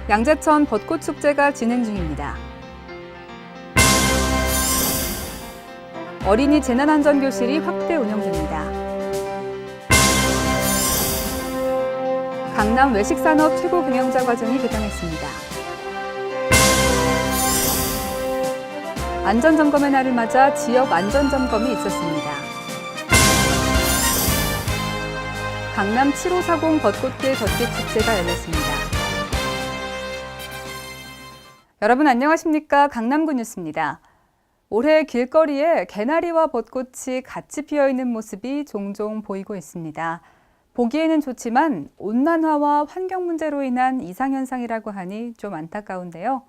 양재천 벚꽃축제가 진행 중입니다. 어린이 재난안전교실이 확대 운영됩니다. 강남 외식산업 최고경영자 과정이 개강했습니다. 안전점검의 날을 맞아 지역 안전점검이 있었습니다. 강남 7540 벚꽃길 벚꽃축제가 열렸습니다. 여러분 안녕하십니까? 강남구 뉴스입니다. 올해 길거리에 개나리와 벚꽃이 같이 피어있는 모습이 종종 보이고 있습니다. 보기에는 좋지만 온난화와 환경 문제로 인한 이상현상이라고 하니 좀 안타까운데요.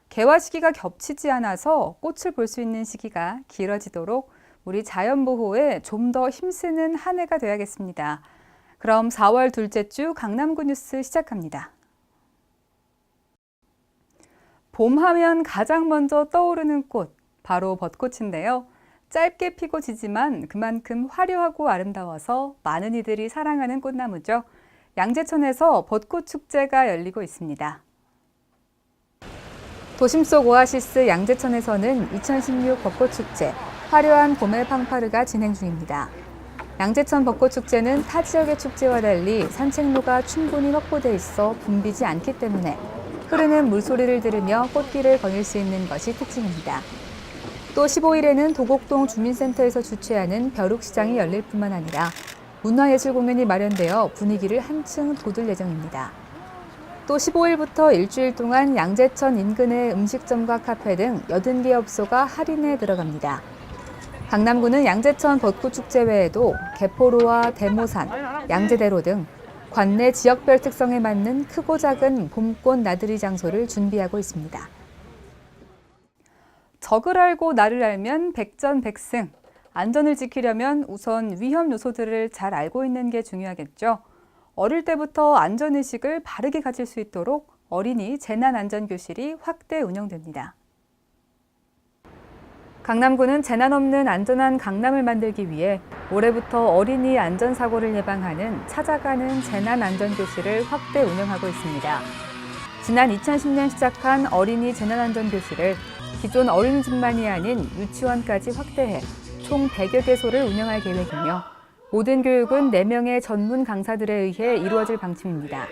개화 시기가 겹치지 않아서 꽃을 볼 수 있는 시기가 길어지도록 우리 자연보호에 좀 더 힘쓰는 한 해가 되어야겠습니다. 그럼 4월 둘째 주 강남구 뉴스 시작합니다. 봄하면 가장 먼저 떠오르는 꽃, 바로 벚꽃인데요. 짧게 피고 지지만 그만큼 화려하고 아름다워서 많은 이들이 사랑하는 꽃나무죠. 양재천에서 벚꽃 축제가 열리고 있습니다. 도심 속 오아시스 양재천에서는 2016 벚꽃 축제, 화려한 봄의 팡파르가 진행 중입니다. 양재천 벚꽃 축제는 타 지역의 축제와 달리 산책로가 충분히 확보돼 있어 붐비지 않기 때문에 흐르는 물소리를 들으며 꽃길을 거닐 수 있는 것이 특징입니다. 또 15일에는 도곡동 주민센터에서 주최하는 벼룩시장이 열릴 뿐만 아니라 문화예술 공연이 마련되어 분위기를 한층 돋울 예정입니다. 또 15일부터 일주일 동안 양재천 인근의 음식점과 카페 등 80개 업소가 할인에 들어갑니다. 강남구는 양재천 벚꽃축제 외에도 개포로와 대모산, 양재대로 등 관내 지역별 특성에 맞는 크고 작은 봄꽃 나들이 장소를 준비하고 있습니다. 적을 알고 나를 알면 백전백승. 안전을 지키려면 우선 위험 요소들을 잘 알고 있는 게 중요하겠죠. 어릴 때부터 안전의식을 바르게 가질 수 있도록 어린이 재난안전교실이 확대 운영됩니다. 강남구는 재난 없는 안전한 강남을 만들기 위해 올해부터 어린이 안전사고를 예방하는 찾아가는 재난안전교실을 확대 운영하고 있습니다. 지난 2010년 시작한 어린이 재난안전교실을 기존 어린이집만이 아닌 유치원까지 확대해 총 100여 개소를 운영할 계획이며 모든 교육은 4명의 전문 강사들에 의해 이루어질 방침입니다.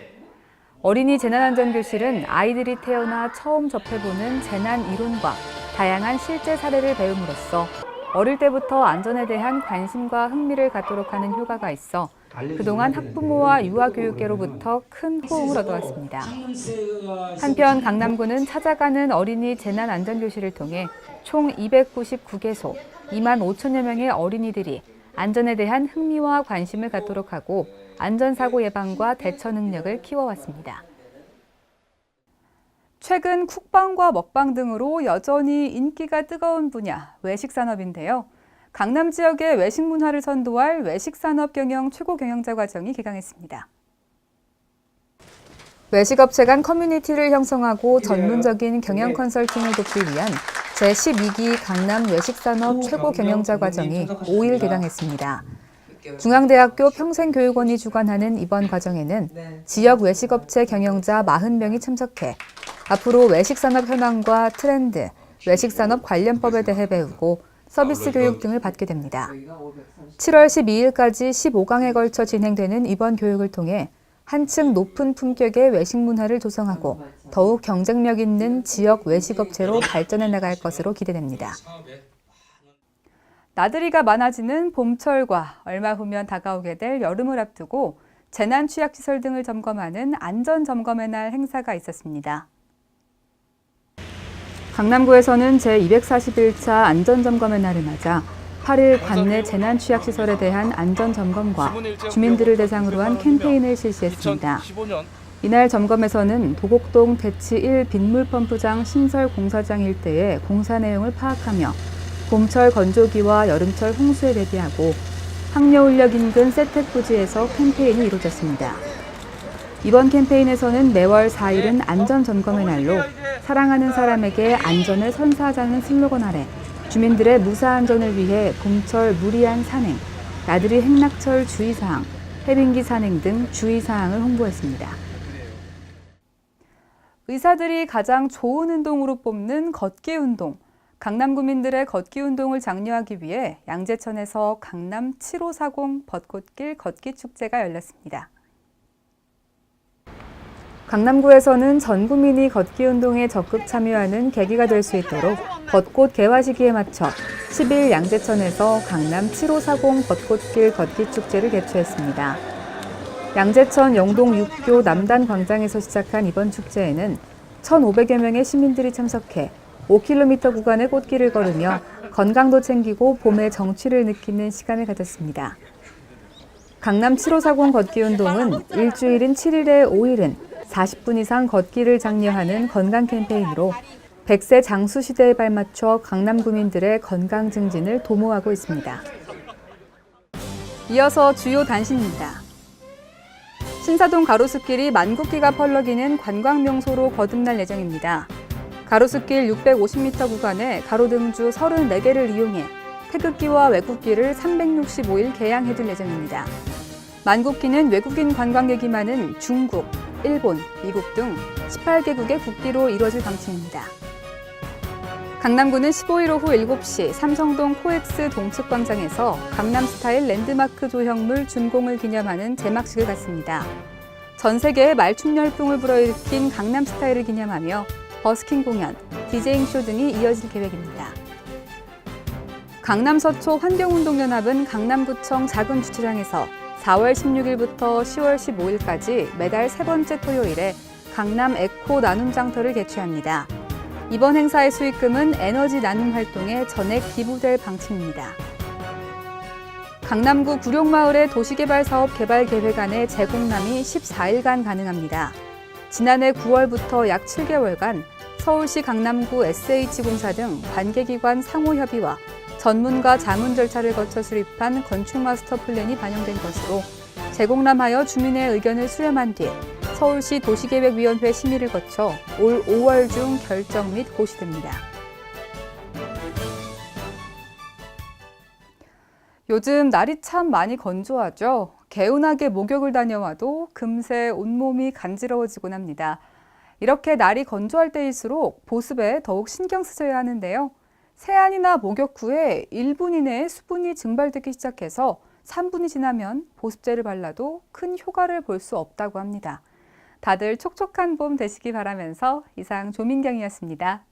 어린이 재난안전교실은 아이들이 태어나 처음 접해보는 재난 이론과 다양한 실제 사례를 배움으로써 어릴 때부터 안전에 대한 관심과 흥미를 갖도록 하는 효과가 있어 그동안 학부모와 유아교육계로부터 큰 호응을 얻어왔습니다. 한편 강남구는 찾아가는 어린이 재난안전교실을 통해 총 299개소, 2만 5천여 명의 어린이들이 안전에 대한 흥미와 관심을 갖도록 하고 안전사고 예방과 대처 능력을 키워왔습니다. 최근 쿡방과 먹방 등으로 여전히 인기가 뜨거운 분야, 외식산업인데요. 강남 지역의 외식 문화를 선도할 외식산업 경영 최고경영자 과정이 개강했습니다. 외식업체 간 커뮤니티를 형성하고 전문적인 경영 컨설팅을 돕기 위한 제12기 강남 외식산업 최고경영자 과정이 5일 개강했습니다. 중앙대학교 평생교육원이 주관하는 이번 과정에는 지역 외식업체 경영자 40명이 참석해 앞으로 외식산업 현황과 트렌드, 외식산업 관련법에 대해 배우고 서비스 교육 등을 받게 됩니다. 7월 12일까지 15강에 걸쳐 진행되는 이번 교육을 통해 한층 높은 품격의 외식 문화를 조성하고 더욱 경쟁력 있는 지역 외식업체로 발전해 나갈 것으로 기대됩니다. 나들이가 많아지는 봄철과 얼마 후면 다가오게 될 여름을 앞두고 재난취약시설 등을 점검하는 안전점검의 날 행사가 있었습니다. 강남구에서는 제241차 안전점검의 날을 맞아 8일 관내 재난취약시설에 대한 안전점검과 주민들을 대상으로 한 캠페인을 실시했습니다. 이날 점검에서는 도곡동 대치 1 빗물펌프장 신설 공사장 일대의 공사 내용을 파악하며 봄철 건조기와 여름철 홍수에 대비하고 항려울역 인근 세택 부지에서 캠페인이 이루어졌습니다. 이번 캠페인에서는 매월 4일은 안전점검의 날로 사랑하는 사람에게 안전을 선사하자는 슬로건 아래 주민들의 무사안전을 위해 봄철 무리한 산행, 나들이 행락철 주의사항, 해빙기 산행 등 주의사항을 홍보했습니다. 의사들이 가장 좋은 운동으로 뽑는 걷기 운동. 강남 구민들의 걷기 운동을 장려하기 위해 양재천에서 강남 7540 벚꽃길 걷기 축제가 열렸습니다. 강남구에서는 전 국민이 걷기 운동에 적극 참여하는 계기가 될 수 있도록 벚꽃 개화 시기에 맞춰 10일 양재천에서 강남 7540 벚꽃길 걷기 축제를 개최했습니다. 양재천 영동 6교 남단 광장에서 시작한 이번 축제에는 1,500여 명의 시민들이 참석해 5km 구간의 꽃길을 걸으며 건강도 챙기고 봄의 정취를 느끼는 시간을 가졌습니다. 강남 7540 걷기 운동은 일주일인 7일에 5일은 40분 이상 걷기를 장려하는 건강 캠페인으로 100세 장수 시대에 발맞춰 강남 구민들의 건강 증진을 도모하고 있습니다. 이어서 주요 단신입니다. 신사동 가로수길이 만국기가 펄럭이는 관광명소로 거듭날 예정입니다. 가로수길 650m 구간에 가로등주 34개를 이용해 태극기와 외국기를 365일 개양해둘 예정입니다. 만국기는 외국인 관광객이 많은 중국, 일본, 미국 등 18개국의 국기로 이루어질 방침입니다. 강남구는 15일 오후 7시 삼성동 코엑스 동측광장에서 강남스타일 랜드마크 조형물 준공을 기념하는 제막식을 갖습니다. 전 세계의 말춤 열풍을 불어일으킨 강남스타일을 기념하며 버스킹 공연, 디제잉쇼 등이 이어질 계획입니다. 강남서초 환경운동연합은 강남구청 작은 주차장에서 4월 16일부터 10월 15일까지 매달 세 번째 토요일에 강남 에코 나눔 장터를 개최합니다. 이번 행사의 수익금은 에너지 나눔 활동에 전액 기부될 방침입니다. 강남구 구룡마을의 도시개발사업 개발계획안의 재공람이 14일간 가능합니다. 지난해 9월부터 약 7개월간 서울시 강남구 SH공사 등 관계기관 상호협의와 전문가 자문 절차를 거쳐 수립한 건축 마스터 플랜이 반영된 것으로 재공람하여 주민의 의견을 수렴한 뒤 서울시 도시계획위원회 심의를 거쳐 올 5월 중 결정 및 고시됩니다. 요즘 날이 참 많이 건조하죠. 개운하게 목욕을 다녀와도 금세 온몸이 간지러워지곤 합니다. 이렇게 날이 건조할 때일수록 보습에 더욱 신경 쓰셔야 하는데요. 세안이나 목욕 후에 1분 이내에 수분이 증발되기 시작해서 3분이 지나면 보습제를 발라도 큰 효과를 볼 수 없다고 합니다. 다들 촉촉한 봄 되시기 바라면서 이상 조민경이었습니다.